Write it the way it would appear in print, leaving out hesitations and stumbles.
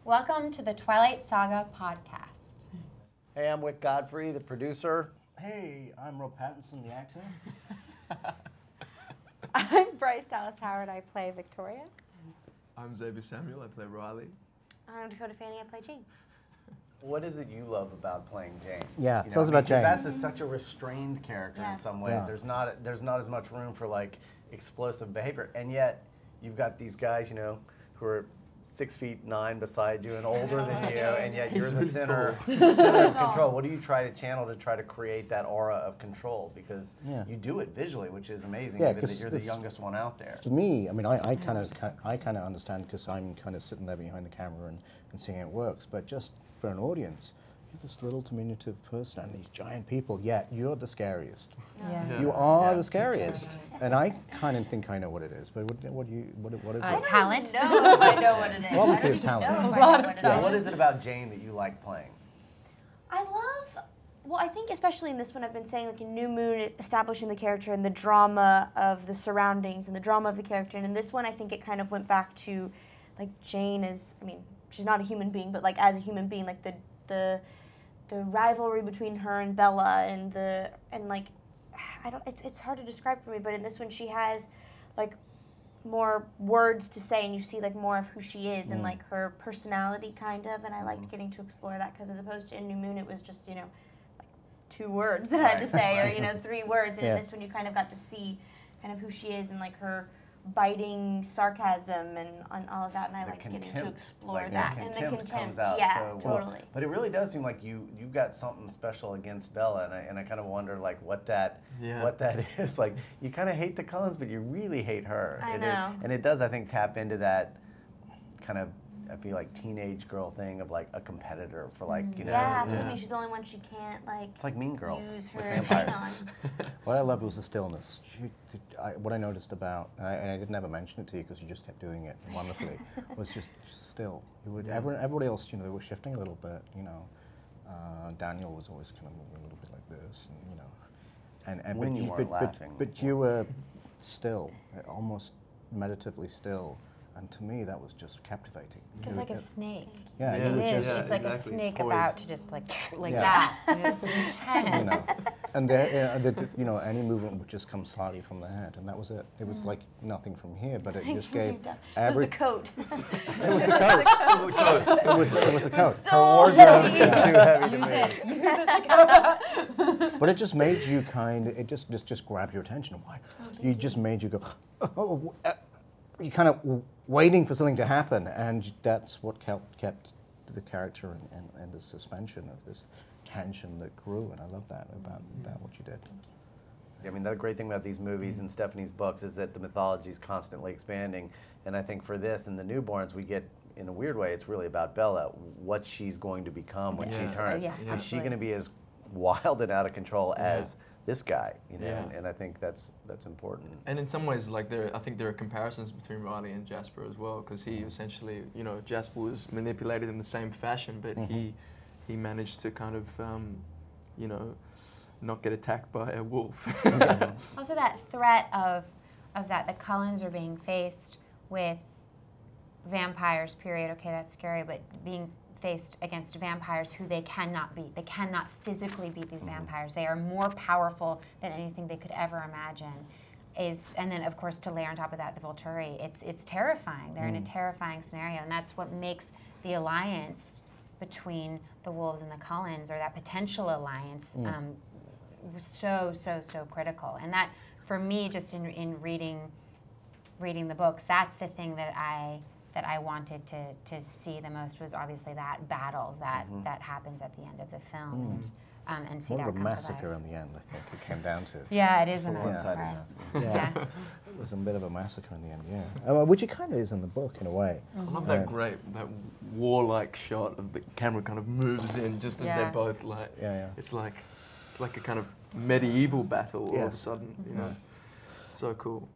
Welcome to the Twilight Saga podcast. Hey, I'm Wick Godfrey, the producer. Hey, I'm Rob Pattinson, the actor. I'm Bryce Dallas Howard. I play Victoria. I'm Xavier Samuel. I play Riley. I'm Dakota Fanning. I play Jane. What is it you love about playing Jane? Yeah, tell us about Jane. That's such a restrained character in some ways. Yeah. There's not as much room for like explosive behavior, and yet you've got these guys, who are 6'9" beside you and older than you, and yet you're the center of control. What do you try to channel to try to create that aura of control? Because you do it visually, which is amazing. Yeah, given that you're the youngest one out there. For me, I mean, I kind of understand because I'm kind of sitting there behind the camera and seeing it works. But just for an audience, you're this little diminutive person and these giant people. Yet you're the scariest. Yeah. You are the scariest, and I kind of think I know what it is. But what is it? Talent. No, I know what it is. Well, obviously it's talent. What is it about Jane that you like playing? I love, well, I think especially in this one, I've been saying like in New Moon, establishing the character and the drama of the surroundings and the drama of the character. And in this one, I think it kind of went back to like Jane is, I mean, she's not a human being, but like as a human being, like the rivalry between her and Bella it's hard to describe for me, but in this one she has like more words to say and you see like more of who she is and like her personality kind of, and I liked getting to explore that because as opposed to in New Moon it was just, like 2 words that I had to say or 3 words, and in this one you kind of got to see kind of who she is and like her biting sarcasm and all of that, and I liked getting to explore that. And the contempt comes out so totally. But it really does seem like you've got something special against Bella, and I kind of wonder like what that is. Like you kind of hate the Cullens, but you really hate her. I know. And it does, I think, tap into that kind of, I feel like, teenage girl thing of like a competitor for like, Yeah, absolutely. She's the only one she can't like. It's like Mean Girls Use with her vampires. thing on. What I loved was the stillness. What I noticed about, and I didn't ever mention it to you because you just kept doing it wonderfully, was just still. Everybody else, they were shifting a little bit. Daniel was always kind of moving a little bit like this, and When you weren't laughing. But you were still, almost meditatively still. And to me, that was just captivating. It's like a snake. Yeah, It you is. just, It's like a snake Poised. about to just like that. And it's intense. And any movement would just come slightly from the head, and that was it. It was like nothing from here, but it just gave every. It was the coat. It was the coat. It was the coat. Her wardrobe is too heavy to Use me. it. Use it. But it just made you it just grabbed your attention. Why? You just made you go. You kind of waiting for something to happen, and that's what kept the character and the suspension of this tension that grew, and I love that about what you did. I mean, the great thing about these movies and Stephanie's books is that the mythology is constantly expanding, and I think for this and the Newborns, we get, in a weird way, it's really about Bella, what she's going to become when she turns. Is she going to be as wild and out of control as this guy, and I think that's important. And in some ways, like I think there are comparisons between Riley and Jasper as well, because he essentially, Jasper was manipulated in the same fashion, but he managed to kind of, not get attacked by a wolf. Also, that threat of that the Cullens are being faced with vampires. Period. Okay, that's scary, but being faced against vampires who they cannot beat. They cannot physically beat these vampires. They are more powerful than anything they could ever imagine. And then, of course, to layer on top of that the Volturi, it's terrifying. They're in a terrifying scenario, and that's what makes the alliance between the Wolves and the Cullens, or that potential alliance, so critical. And that, for me, just in reading the books, that's the thing that I wanted to see the most, was obviously that battle that happens at the end of the film, and see that come to life. More of a massacre in the end, I think it came down to. Yeah, it is a one-sided massacre. massacre. It was a bit of a massacre in the end, yeah. Which it kind of is in the book, in a way. I love that warlike shot of the camera kind of moves in just as they're both like. It's like a kind of medieval battle all of a sudden, So cool.